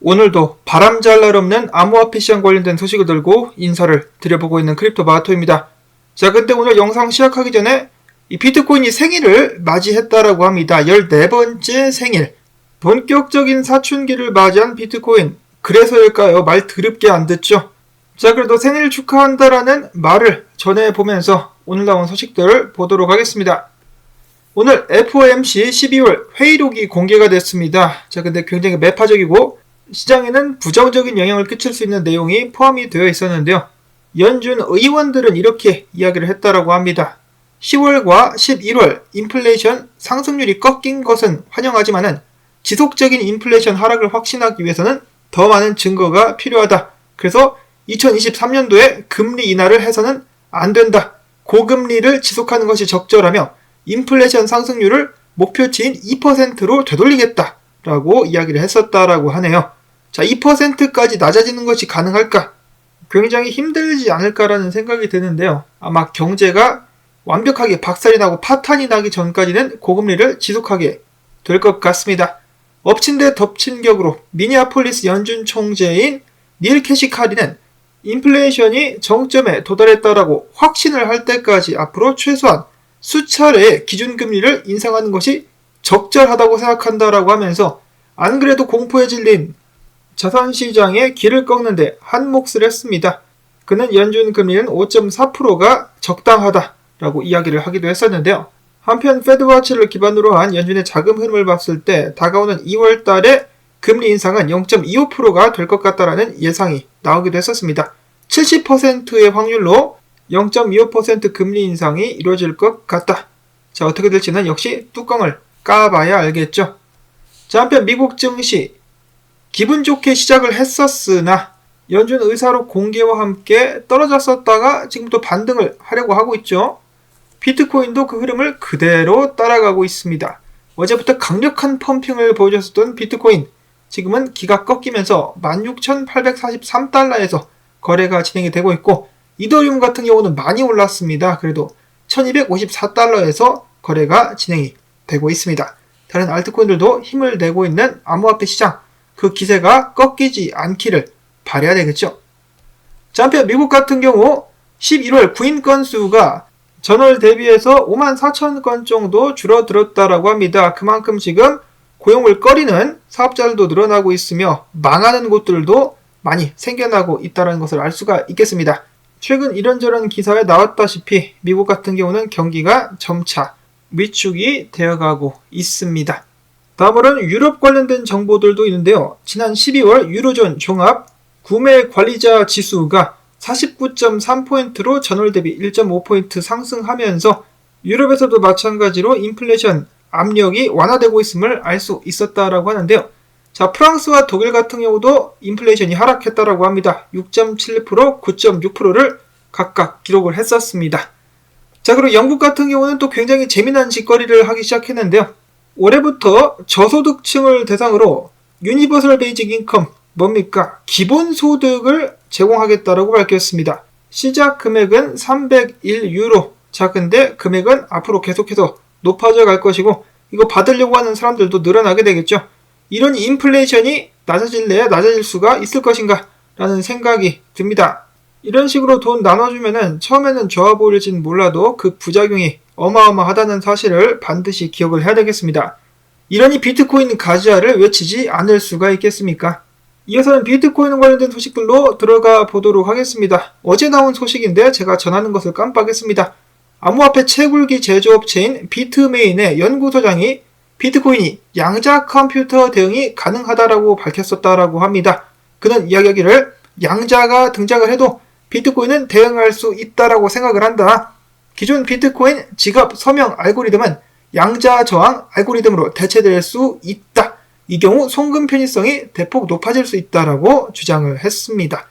오늘도 바람잘 날 없는 암호화폐 시장 관련된 소식을 들고 인사를 드려보고 있는 크립토마토입니다. 자, 근데 오늘 영상 시작하기 전에 이 비트코인이 생일을 맞이했다라고 합니다. 14번째 생일. 본격적인 사춘기를 맞이한 비트코인. 그래서일까요? 말 더럽게 안 듣죠? 자, 그래도 생일 축하한다라는 말을 전해보면서 오늘 나온 소식들을 보도록 하겠습니다. 오늘 FOMC 12월 회의록이 공개가 됐습니다. 자, 근데 굉장히 매파적이고 시장에는 부정적인 영향을 끼칠 수 있는 내용이 포함이 되어 있었는데요. 연준 의원들은 이렇게 이야기를 했다라고 합니다. 10월과 11월 인플레이션 상승률이 꺾인 것은 환영하지만은 지속적인 인플레이션 하락을 확신하기 위해서는 더 많은 증거가 필요하다. 그래서 2023년도에 금리 인하를 해서는 안 된다. 고금리를 지속하는 것이 적절하며 인플레이션 상승률을 목표치인 2%로 되돌리겠다. 라고 이야기를 했었다라고 하네요. 자, 2%까지 낮아지는 것이 가능할까? 굉장히 힘들지 않을까라는 생각이 드는데요. 아마 경제가 완벽하게 박살이 나고 파탄이 나기 전까지는 고금리를 지속하게 될 것 같습니다. 엎친 데 덮친 격으로 미니아폴리스 연준 총재인 닐 캐시카리는 인플레이션이 정점에 도달했다라고 확신을 할 때까지 앞으로 최소한 수차례의 기준금리를 인상하는 것이 적절하다고 생각한다라고 하면서 안 그래도 공포에 질린 자산시장의 길을 꺾는데 한몫을 했습니다. 그는 연준 금리는 5.4%가 적당하다라고 이야기를 하기도 했었는데요. 한편 패드워치를 기반으로 한 연준의 자금 흐름을 봤을 때 다가오는 2월 달에 금리 인상은 0.25%가 될 것 같다라는 예상이 나오기도 했었습니다. 70%의 확률로 0.25% 금리 인상이 이루어질 것 같다. 자, 어떻게 될지는 역시 뚜껑을 까봐야 알겠죠. 자, 한편 미국 증시 기분 좋게 시작을 했었으나 연준 의사록 공개와 함께 떨어졌었다가 지금 또 반등을 하려고 하고 있죠. 비트코인도 그 흐름을 그대로 따라가고 있습니다. 어제부터 강력한 펌핑을 보여줬었던 비트코인, 지금은 기가 꺾이면서 16,843달러에서 거래가 진행이 되고 있고, 이더리움 같은 경우는 많이 올랐습니다. 그래도 1254달러에서 거래가 진행이 되고 있습니다. 다른 알트코인들도 힘을 내고 있는 암호화폐 시장, 그 기세가 꺾이지 않기를 바라야 되겠죠. 자, 한편 미국 같은 경우 11월 구인 건수가 전월 대비해서 54,000건 정도 줄어들었다라고 합니다. 그만큼 지금 고용을 꺼리는 사업자들도 늘어나고 있으며 망하는 곳들도 많이 생겨나고 있다는 것을 알 수가 있겠습니다. 최근 이런저런 기사에 나왔다시피 미국 같은 경우는 경기가 점차 위축이 되어가고 있습니다. 다음으로는 유럽 관련된 정보들도 있는데요. 지난 12월 유로존 종합 구매 관리자 지수가 49.3포인트로 전월 대비 1.5포인트 상승하면서 유럽에서도 마찬가지로 인플레이션 압력이 완화되고 있음을 알 수 있었다라고 하는데요. 자, 프랑스와 독일 같은 경우도 인플레이션이 하락했다라고 합니다. 6.7%, 9.6%를 각각 기록을 했었습니다. 자, 그리고 영국 같은 경우는 또 굉장히 재미난 짓거리를 하기 시작했는데요. 올해부터 저소득층을 대상으로 유니버설 베이직 인컴, 뭡니까? 기본소득을 제공하겠다라고 밝혔습니다. 시작 금액은 301유로. 자, 근데 금액은 앞으로 계속해서 높아져 갈 것이고, 이거 받으려고 하는 사람들도 늘어나게 되겠죠. 이런 인플레이션이 낮아질래야 낮아질 수가 있을 것인가? 라는 생각이 듭니다. 이런 식으로 돈 나눠주면은 처음에는 좋아 보일진 몰라도 그 부작용이 어마어마하다는 사실을 반드시 기억을 해야 되겠습니다. 이러니 비트코인 가즈아를 외치지 않을 수가 있겠습니까? 이어서는 비트코인 관련된 소식들로 들어가 보도록 하겠습니다. 어제 나온 소식인데 제가 전하는 것을 깜빡했습니다. 암호화폐 채굴기 제조업체인 비트메인의 연구소장이 비트코인이 양자 컴퓨터 대응이 가능하다라고 밝혔었다라고 합니다. 그는 이야기하기를 양자가 등장을 해도 비트코인은 대응할 수 있다라고 생각을 한다. 기존 비트코인 지갑 서명 알고리즘은 양자 저항 알고리즘으로 대체될 수 있다. 이 경우 송금 편의성이 대폭 높아질 수 있다라고 주장을 했습니다.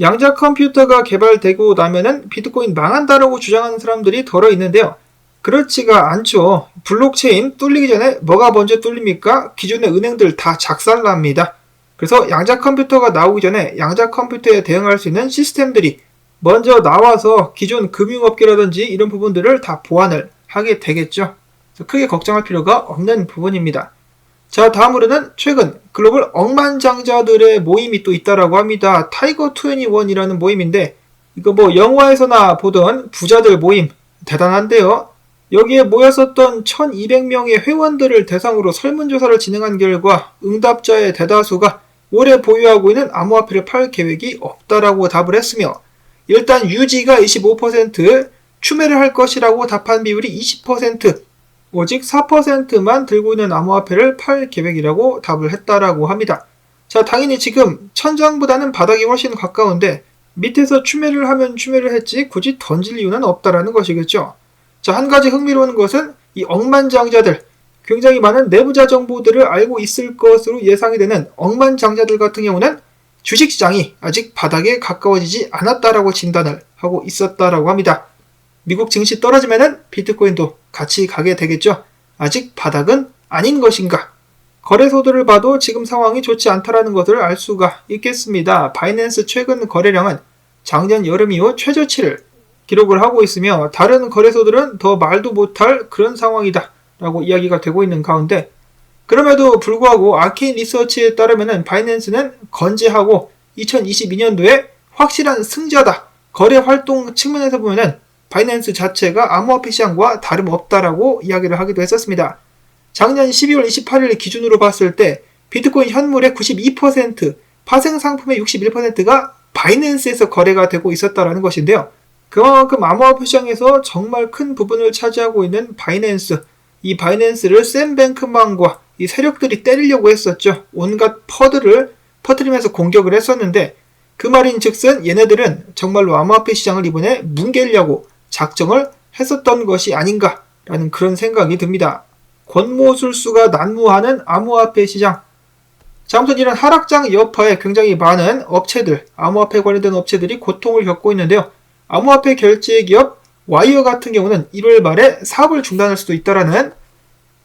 양자 컴퓨터가 개발되고 나면은 비트코인 망한다라고 주장하는 사람들이 덜어 있는데요. 그렇지가 않죠. 블록체인 뚫리기 전에 뭐가 먼저 뚫립니까? 기존의 은행들 다 작살납니다. 그래서 양자 컴퓨터가 나오기 전에 양자 컴퓨터에 대응할 수 있는 시스템들이 먼저 나와서 기존 금융업계라든지 이런 부분들을 다 보완을 하게 되겠죠. 크게 걱정할 필요가 없는 부분입니다. 자, 다음으로는 최근 글로벌 억만장자들의 모임이 또 있다라고 합니다. 타이거 21이라는 모임인데 이거 뭐 영화에서나 보던 부자들 모임 대단한데요. 여기에 모였었던 1200명의 회원들을 대상으로 설문조사를 진행한 결과 응답자의 대다수가 올해 보유하고 있는 암호화폐를 팔 계획이 없다라고 답을 했으며 일단 유지가 25%, 추매를 할 것이라고 답한 비율이 20%, 오직 4%만 들고 있는 암호화폐를 팔 계획이라고 답을 했다라고 합니다. 자, 당연히 지금 천장보다는 바닥이 훨씬 가까운데 밑에서 추매를 하면 추매를 했지 굳이 던질 이유는 없다라는 것이겠죠. 자, 한 가지 흥미로운 것은 이 억만장자들, 굉장히 많은 내부자 정보들을 알고 있을 것으로 예상이 되는 억만장자들 같은 경우는 주식시장이 아직 바닥에 가까워지지 않았다라고 진단을 하고 있었다라고 합니다. 미국 증시 떨어지면은 비트코인도 같이 가게 되겠죠. 아직 바닥은 아닌 것인가? 거래소들을 봐도 지금 상황이 좋지 않다라는 것을 알 수가 있겠습니다. 바이낸스 최근 거래량은 작년 여름 이후 최저치를 기록을 하고 있으며 다른 거래소들은 더 말도 못할 그런 상황이다 라고 이야기가 되고 있는 가운데 그럼에도 불구하고 아케인 리서치에 따르면 바이낸스는 건재하고 2022년도에 확실한 승자다. 거래 활동 측면에서 보면 바이낸스 자체가 암호화폐 시장과 다름없다라고 이야기를 하기도 했었습니다. 작년 12월 28일 기준으로 봤을 때 비트코인 현물의 92%, 파생 상품의 61%가 바이낸스에서 거래가 되고 있었다라는 것인데요. 그만큼 암호화폐 시장에서 정말 큰 부분을 차지하고 있는 바이낸스, 이 바이낸스를 샘 뱅크만과 이 세력들이 때리려고 했었죠. 온갖 퍼드를 퍼뜨리면서 공격을 했었는데 그 말인 즉슨 얘네들은 정말로 암호화폐 시장을 이번에 뭉개려고 작정을 했었던 것이 아닌가라는 그런 생각이 듭니다. 권모술수가 난무하는 암호화폐 시장. 자, 아무튼 이런 하락장 여파에 굉장히 많은 업체들, 암호화폐 관련된 업체들이 고통을 겪고 있는데요. 암호화폐 결제 기업 와이어 같은 경우는 1월 말에 사업을 중단할 수도 있다라는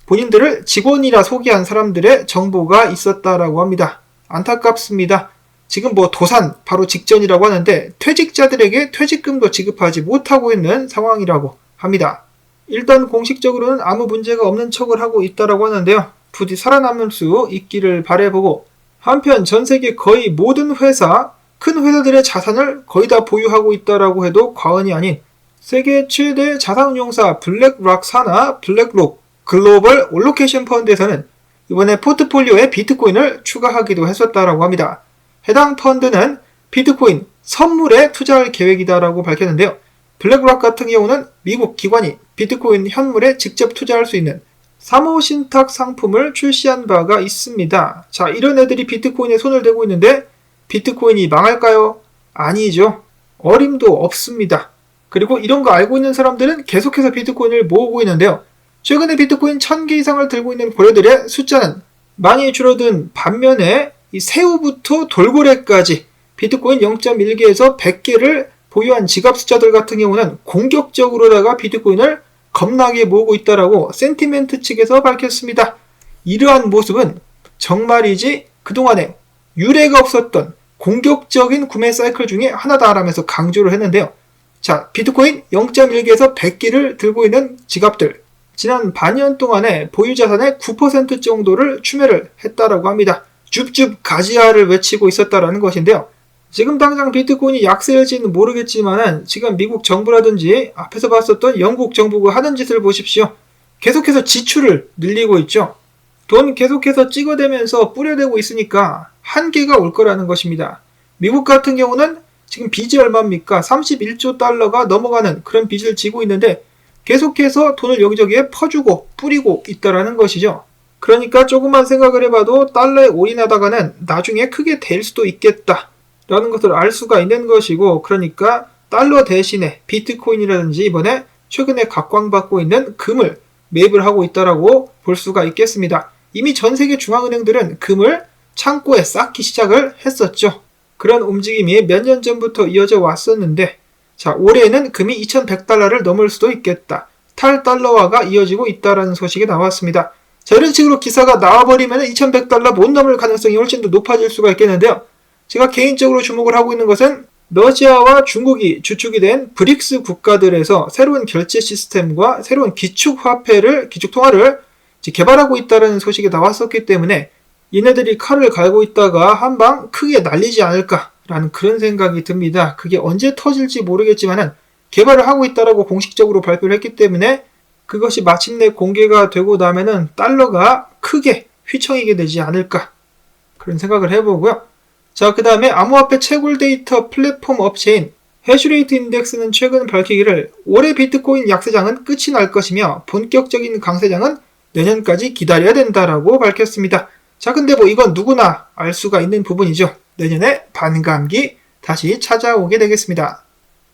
본인들을 직원이라 소개한 사람들의 정보가 있었다라고 합니다. 안타깝습니다. 지금 뭐 도산 바로 직전이라고 하는데 퇴직자들에게 퇴직금도 지급하지 못하고 있는 상황이라고 합니다. 일단 공식적으로는 아무 문제가 없는 척을 하고 있다라고 하는데요. 부디 살아남을 수 있기를 바라보고 한편 전 세계 거의 모든 회사, 큰 회사들의 자산을 거의 다 보유하고 있다라고 해도 과언이 아닌 세계 최대 자산운용사 블랙락 산하 블랙록 글로벌 올로케이션 펀드에서는 이번에 포트폴리오에 비트코인을 추가하기도 했었다라고 합니다. 해당 펀드는 비트코인 선물에 투자할 계획이다라고 밝혔는데요. 블랙락 같은 경우는 미국 기관이 비트코인 현물에 직접 투자할 수 있는 사모신탁 상품을 출시한 바가 있습니다. 자, 이런 애들이 비트코인에 손을 대고 있는데 비트코인이 망할까요? 아니죠. 어림도 없습니다. 그리고 이런 거 알고 있는 사람들은 계속해서 비트코인을 모으고 있는데요. 최근에 비트코인 1000개 이상을 들고 있는 고래들의 숫자는 많이 줄어든 반면에 이 새우부터 돌고래까지 비트코인 0.1개에서 100개를 보유한 지갑 숫자들 같은 경우는 공격적으로다가 비트코인을 겁나게 모으고 있다라고 센티멘트 측에서 밝혔습니다. 이러한 모습은 정말이지 그동안에 유례가 없었던 공격적인 구매 사이클 중에 하나다라면서 강조를 했는데요. 자, 비트코인 0.1개에서 100개를 들고 있는 지갑들 지난 반년 동안에 보유 자산의 9% 정도를 추매를 했다라고 합니다. 줍줍 가지야를 외치고 있었다라는 것인데요. 지금 당장 비트코인이 약세일지는 모르겠지만은 지금 미국 정부라든지 앞에서 봤었던 영국 정부가 하는 짓을 보십시오. 계속해서 지출을 늘리고 있죠. 돈 계속해서 찍어대면서 뿌려대고 있으니까 한계가 올 거라는 것입니다. 미국 같은 경우는 지금 빚이 얼마입니까? 31조 달러가 넘어가는 그런 빚을 지고 있는데 계속해서 돈을 여기저기에 퍼주고 뿌리고 있다라는 것이죠. 그러니까 조금만 생각을 해봐도 달러에 올인하다가는 나중에 크게 될 수도 있겠다 라는 것을 알 수가 있는 것이고, 그러니까 달러 대신에 비트코인이라든지 이번에 최근에 각광받고 있는 금을 매입을 하고 있다라고 볼 수가 있겠습니다. 이미 전 세계 중앙은행들은 금을 창고에 쌓기 시작을 했었죠. 그런 움직임이 몇 년 전부터 이어져 왔었는데, 자, 올해에는 금이 2100달러를 넘을 수도 있겠다. 탈달러화가 이어지고 있다라는 소식이 나왔습니다. 자, 이런 식으로 기사가 나와버리면 2100달러 못 넘을 가능성이 훨씬 더 높아질 수가 있겠는데요. 제가 개인적으로 주목을 하고 있는 것은 러시아와 중국이 주축이 된 브릭스 국가들에서 새로운 결제 시스템과 새로운 기축통화를 이제 개발하고 있다는 소식이 나왔었기 때문에 얘네들이 칼을 갈고 있다가 한 방 크게 날리지 않을까라는 그런 생각이 듭니다. 그게 언제 터질지 모르겠지만은 개발을 하고 있다라고 공식적으로 발표를 했기 때문에 그것이 마침내 공개가 되고 나면은 달러가 크게 휘청이게 되지 않을까 그런 생각을 해보고요. 자, 그 다음에 암호화폐 채굴 데이터 플랫폼 업체인 해시레이트 인덱스는 최근 밝히기를 올해 비트코인 약세장은 끝이 날 것이며 본격적인 강세장은 내년까지 기다려야 된다라고 밝혔습니다. 자, 근데 뭐 이건 누구나 알 수가 있는 부분이죠. 내년에 반감기 다시 찾아오게 되겠습니다.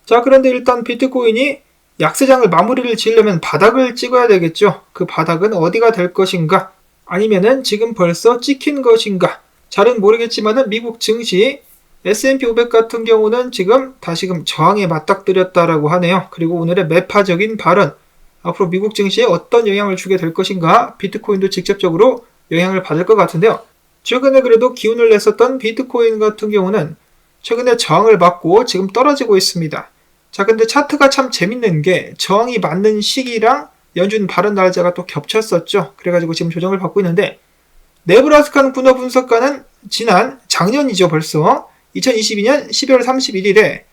자, 그런데 일단 비트코인이 약세장을 마무리를 지으려면 바닥을 찍어야 되겠죠. 그 바닥은 어디가 될 것인가? 아니면은 지금 벌써 찍힌 것인가? 잘은 모르겠지만은 미국 증시 S&P 500 같은 경우는 지금 다시금 저항에 맞닥뜨렸다라고 하네요. 그리고 오늘의 매파적인 발언, 앞으로 미국 증시에 어떤 영향을 주게 될 것인가? 비트코인도 직접적으로 영향을 받을 것 같은데요. 최근에 그래도 기운을 냈었던 비트코인 같은 경우는 최근에 저항을 받고 지금 떨어지고 있습니다. 자, 근데 차트가 참 재밌는 게 저항이 맞는 시기랑 연준 발언 날짜가 또 겹쳤었죠. 그래가지고 지금 조정을 받고 있는데 네브라스칸 군어 분석가는 작년이죠 벌써 2022년 12월 31일에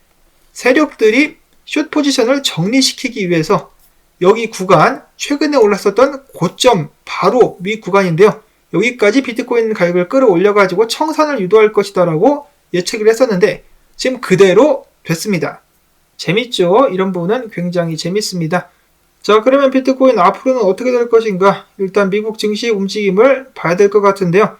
세력들이 숏 포지션을 정리시키기 위해서 여기 구간 최근에 올랐었던 고점 바로 위 구간인데요. 여기까지 비트코인 가격을 끌어올려가지고 청산을 유도할 것이다 라고 예측을 했었는데 지금 그대로 됐습니다. 재밌죠? 이런 부분은 굉장히 재밌습니다. 자, 그러면 비트코인 앞으로는 어떻게 될 것인가? 일단 미국 증시 움직임을 봐야 될 것 같은데요.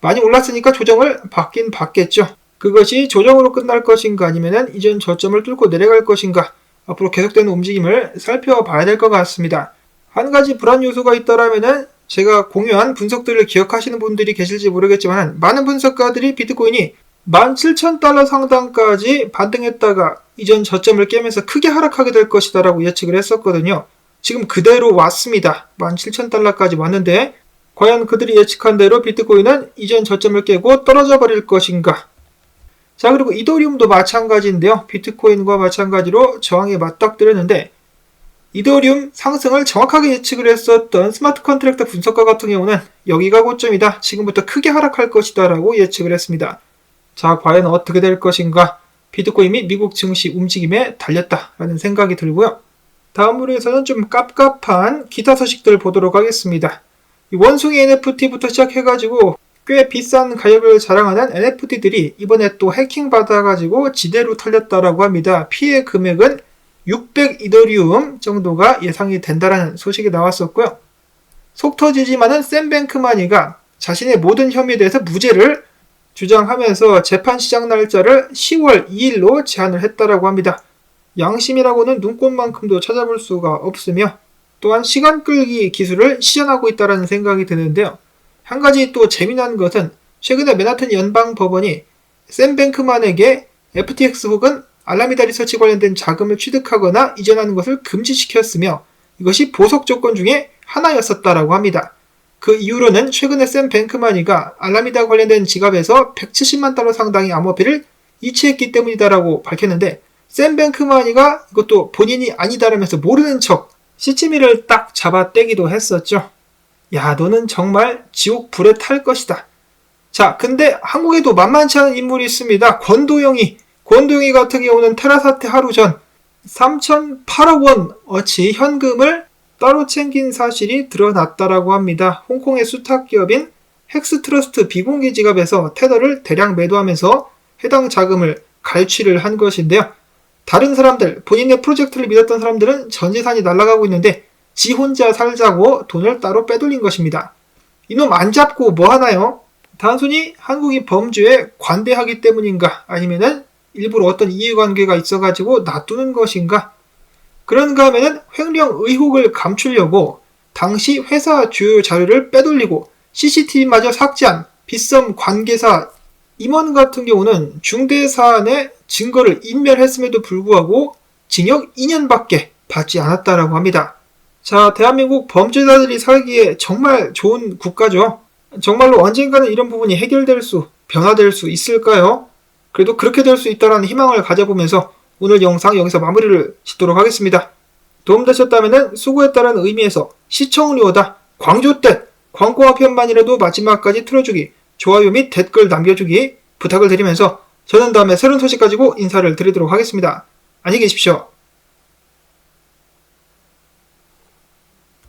많이 올랐으니까 조정을 받긴 받겠죠. 그것이 조정으로 끝날 것인가 아니면 이전 저점을 뚫고 내려갈 것인가 앞으로 계속되는 움직임을 살펴봐야 될 것 같습니다. 한 가지 불안 요소가 있다라면은 제가 공유한 분석들을 기억하시는 분들이 계실지 모르겠지만 많은 분석가들이 비트코인이 17,000달러 상단까지 반등했다가 이전 저점을 깨면서 크게 하락하게 될 것이다 라고 예측을 했었거든요. 지금 그대로 왔습니다. 17,000달러까지 왔는데 과연 그들이 예측한 대로 비트코인은 이전 저점을 깨고 떨어져 버릴 것인가? 자, 그리고 이더리움도 마찬가지인데요. 비트코인과 마찬가지로 저항에 맞닥뜨렸는데 이더리움 상승을 정확하게 예측을 했었던 스마트 컨트랙트 분석가 같은 경우는 여기가 고점이다. 지금부터 크게 하락할 것이다 라고 예측을 했습니다. 자, 과연 어떻게 될 것인가? 비트코인 및 미국 증시 움직임에 달렸다라는 생각이 들고요. 다음으로 해서는 좀 깝깝한 기타 소식들 보도록 하겠습니다. 원숭이 NFT부터 시작해가지고 꽤 비싼 가격을 자랑하는 NFT들이 이번에 또 해킹 받아가지고 지대로 털렸다라고 합니다. 피해 금액은 600 이더리움 정도가 예상이 된다라는 소식이 나왔었고요. 속 터지지만은 샘 뱅크마니가 자신의 모든 혐의에 대해서 무죄를 주장하면서 재판 시작 날짜를 10월 2일로 제한을 했다라고 합니다. 양심이라고는 눈꽃만큼도 찾아볼 수가 없으며 또한 시간 끌기 기술을 시전하고 있다는 생각이 드는데요. 한 가지 또 재미난 것은 최근에 맨하튼 연방법원이 샘 뱅크만에게 FTX 혹은 알라미다 리서치 관련된 자금을 취득하거나 이전하는 것을 금지시켰으며 이것이 보석 조건 중에 하나였었다라고 합니다. 그 이유로는 최근에 샘 뱅크마니가 알라미다 관련된 지갑에서 170만 달러 상당의 암호화폐를 이체했기 때문이다라고 밝혔는데 샘 뱅크마니가 이것도 본인이 아니다라면서 모르는 척 시치미를 딱 잡아떼기도 했었죠. 야, 너는 정말 지옥 불에 탈 것이다. 자, 근데 한국에도 만만치 않은 인물이 있습니다. 권도영이 같은 경우는 테라 사태 하루 전 3,008억 원어치 현금을 따로 챙긴 사실이 드러났다라고 합니다. 홍콩의 수탁기업인 헥스트러스트 비공개 지갑에서 테더를 대량 매도하면서 해당 자금을 갈취를 한 것인데요. 다른 사람들, 본인의 프로젝트를 믿었던 사람들은 전 재산이 날아가고 있는데 지 혼자 살자고 돈을 따로 빼돌린 것입니다. 이놈 안 잡고 뭐 하나요? 단순히 한국이 범죄에 관대하기 때문인가? 아니면은 일부러 어떤 이해관계가 있어가지고 놔두는 것인가? 그런가 하면은 횡령 의혹을 감추려고 당시 회사 주요 자료를 빼돌리고 CCTV마저 삭제한 빗썸 관계사 임원 같은 경우는 중대 사안의 증거를 인멸했음에도 불구하고 징역 2년밖에 받지 않았다라고 합니다. 자, 대한민국 범죄자들이 살기에 정말 좋은 국가죠. 정말로 언젠가는 이런 부분이 변화될 수 있을까요? 그래도 그렇게 될 수 있다는 희망을 가져보면서 오늘 영상 여기서 마무리를 짓도록 하겠습니다. 도움되셨다면 수고했다는 의미에서 시청료다 광조댓 광고 한 편만이라도 마지막까지 틀어주기, 좋아요 및 댓글 남겨주기 부탁을 드리면서 저는 다음에 새로운 소식 가지고 인사를 드리도록 하겠습니다. 안녕히 계십시오.